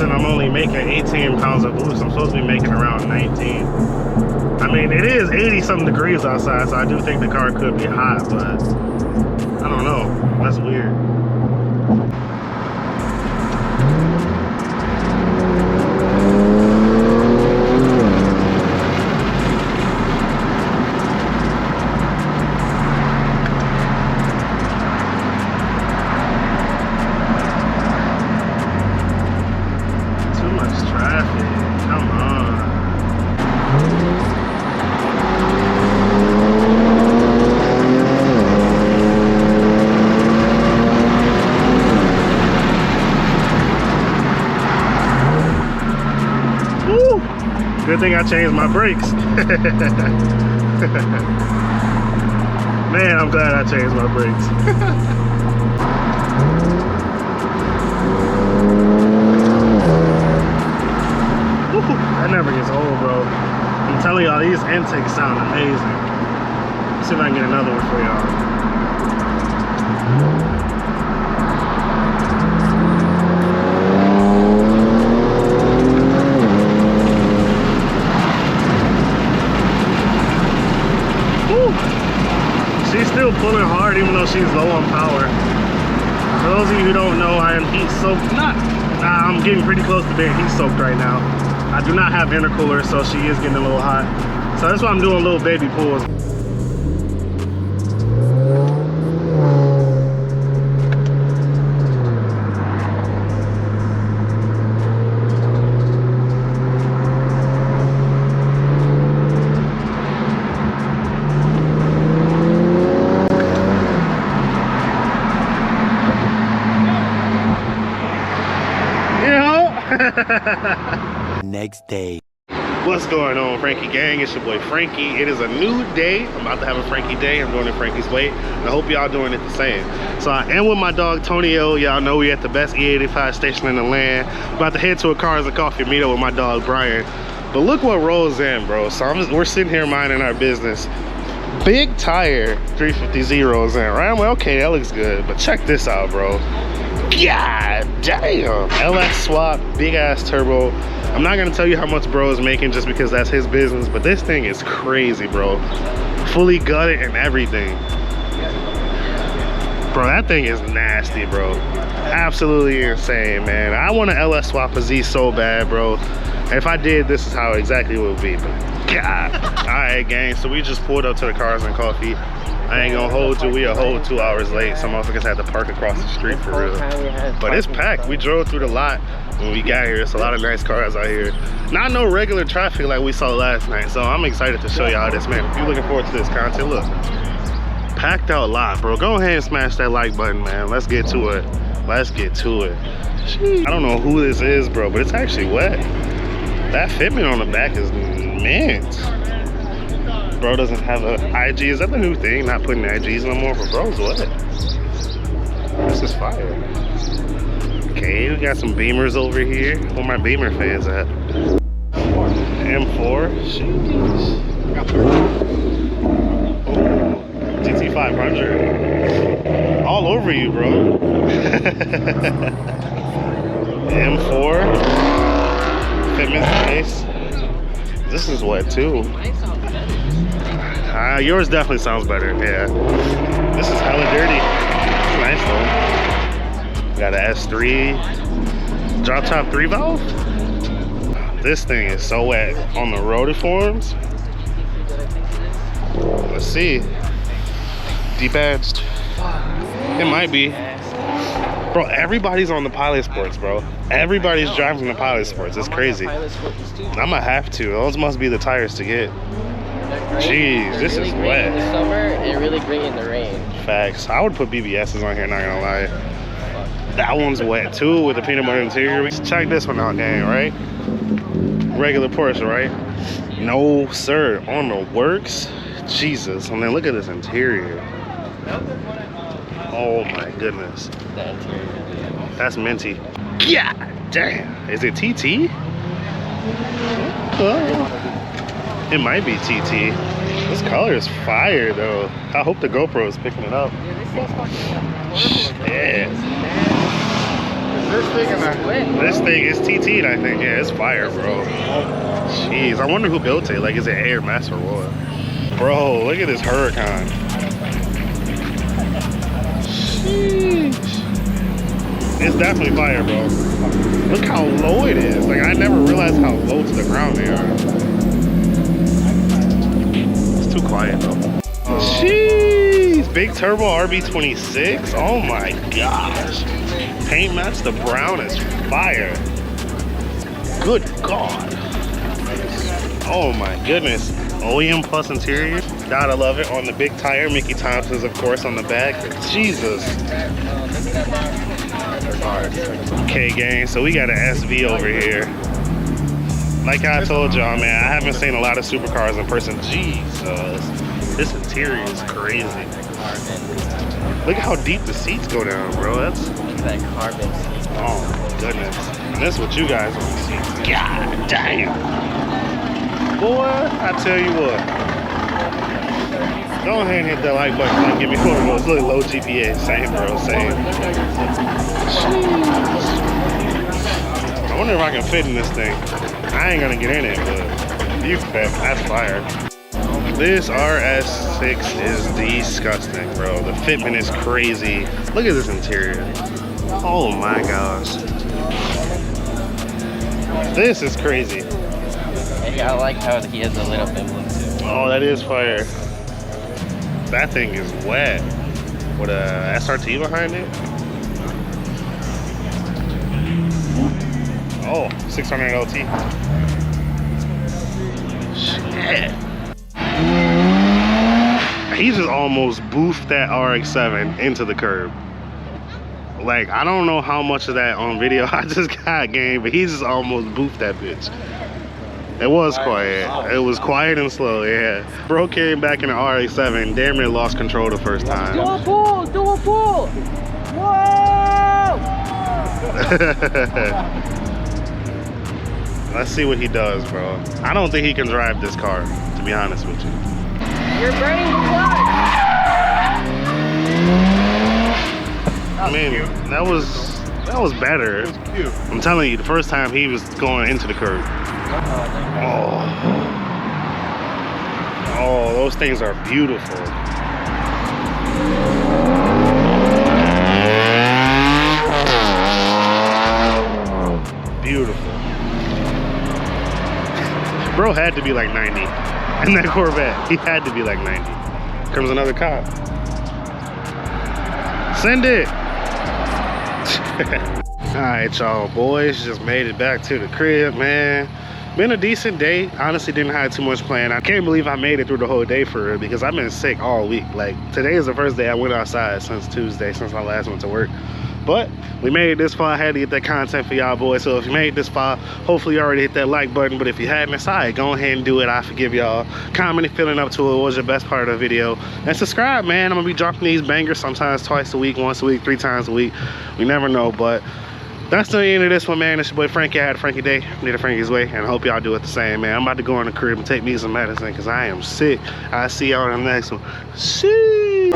reason I'm only making 18 pounds of boost. I'm supposed to be making around 19. I mean, it is 80 something degrees outside, so I do think the car could be hot, but I don't know. That's weird. Good thing I changed my brakes. Man, I'm glad I changed my brakes. That never gets old, bro. I'm telling y'all, these intakes sound amazing. Let's see if I can get another one for y'all. She's still pulling hard even though she's low on power. For those of you who don't know, I am heat soaked. I'm getting pretty close to being heat soaked right now. I do not have intercooler, so she is getting a little hot. So that's why I'm doing little baby pulls. Next day. What's going on, Frankie gang? It's your boy Frankie. It is a new day. I'm about to have a Frankie day. I'm doing it Frankie's way, and I hope y'all doing it the same. So I am with my dog Tonio. Y'all know we at the best E85 station in the land. About to head to a Cars and Coffee meet up with my dog Brian. But look what rolls in, bro. So we're sitting here minding our business. Big tire 350Z rolls in, right? I'm like, okay, that looks good. But check this out, bro. God damn. LS swap, big ass turbo. I'm not gonna tell you how much bro is making just because that's his business, but this thing is crazy, bro. Fully gutted and everything. Bro, that thing is nasty, bro. Absolutely insane, man. I want an LS swap a Z so bad, bro. If I did, this is how exactly it would be, but God. All right, gang, so we just pulled up to the Cars and Coffee. I ain't gonna hold you, we a whole 2 hours late. Some motherfuckers had to park across the street for real. But it's packed. We drove through the lot when we got here. It's a lot of nice cars out here. Not no regular traffic like we saw last night. So I'm excited to show y'all this, man. If you're looking forward to this content, look. Packed out lot, bro. Go ahead and smash that like button, man. Let's get to it. Let's get to it. Jeez. I don't know who this is, bro, but it's actually wet. That fitment on the back is mint. Bro doesn't have a IG. Is that the new thing? Not putting IGs no more, but bro's what? This is fire. Okay, we got some Beamers over here. Where my Beamer fans at? M4. Jeez. Oh, GT500. All over you, bro. M4. Fitment's nice. This is wet too. Yours definitely sounds better, yeah. This is hella dirty. It's nice though. Got an S3. Drop top 3 valve. This thing is so wet on the rotiforms. Let's see. Debadged. It might be. Bro, everybody's on the Pilot Sports, bro. Everybody's driving the Pilot Sports. It's crazy. I'm gonna have to. Those must be the tires to get. Jeez, this is wet. In the summer and really great in the rain. Facts. I would put BBS's on here, not gonna lie. That one's wet too with the peanut butter interior. Check this one out, gang, right? Regular Porsche, right? No, sir. On the works. Jesus. And then look at this interior. Oh my goodness. That interior. That's minty. God damn. Is it TT? It might be TT. This color is fire though. I hope the GoPro is picking it up. Yeah. this thing in the... This thing is TT'd, I think. Yeah, it's fire, bro. Jeez, I wonder who built it. Like, is it Air Mass or what? Bro, look at this Huracan. Sheesh. It's definitely fire, bro. Look how low it is. Like, I never realized how low to the ground they are. It's too quiet, though. Jeez, big turbo RB26. Oh my gosh. Paint match the brown is fire. Good God. Oh my goodness. OEM plus interior. Gotta love it. On the big tire. Mickey Thompson's, of course, on the back. Jesus. Okay, gang. So we got an SV over here. Like I told y'all, man, I haven't seen a lot of supercars in person. Jesus. This interior is crazy. Look at how deep the seats go down, bro. That's that carbon seat. Oh my goodness. And that's what you guys want to see. God damn. Boy, I tell you what. Go ahead and hit that like button. Like, give me one of those little low GPA. Same, bro. Same. I wonder if I can fit in this thing. I ain't gonna get in it, but you can bet. That's fire. This RS6 is disgusting, bro. The fitment is crazy. Look at this interior. Oh my gosh. This is crazy. Hey, I like how he has a lit up emblem too. Oh, that is fire. That thing is wet. With a SRT behind it. Oh, 600 LT. Shit. He just almost boofed that RX-7 into the curb. Like, I don't know how much of that on video I just got, gang, but he just almost boofed that bitch. It was quiet. It was quiet and slow, yeah. Bro came back in the RX-7, damn near lost control the first time. Do a pull! Do a pull! Whoa! Let's see what he does, bro. I don't think he can drive this car, to be honest with you. You're burning the clutch! I mean, that was better. It was cute. I'm telling you, the first time he was going into the curb. Oh, those things are beautiful. Beautiful. Bro had to be like 90 in that Corvette. He had to be like 90. Comes another cop. Send it. All right, y'all boys, just made it back to the crib, man. Been a decent day. Honestly, didn't have too much planned. I can't believe I made it through the whole day for real because I've been sick all week. Like, today is the first day I went outside since Tuesday, since I last went to work. But we made it this far. I had to get that content for y'all boys. So if you made it this far, hopefully you already hit that like button. But if you hadn't, it's all right. Go ahead and do it. I forgive y'all. Comment if feeling up to it. What was your best part of the video? And subscribe, man. I'm gonna be dropping these bangers sometimes twice a week, once a week, 3 times a week. We never know, but that's the end of this one, man. It's your boy Frankie. I had a Frankie day. Need a Frankie's way, and I hope y'all do it the same, man. I'm about to go in the crib and take me some medicine because I am sick. I'll see y'all in the next one. See.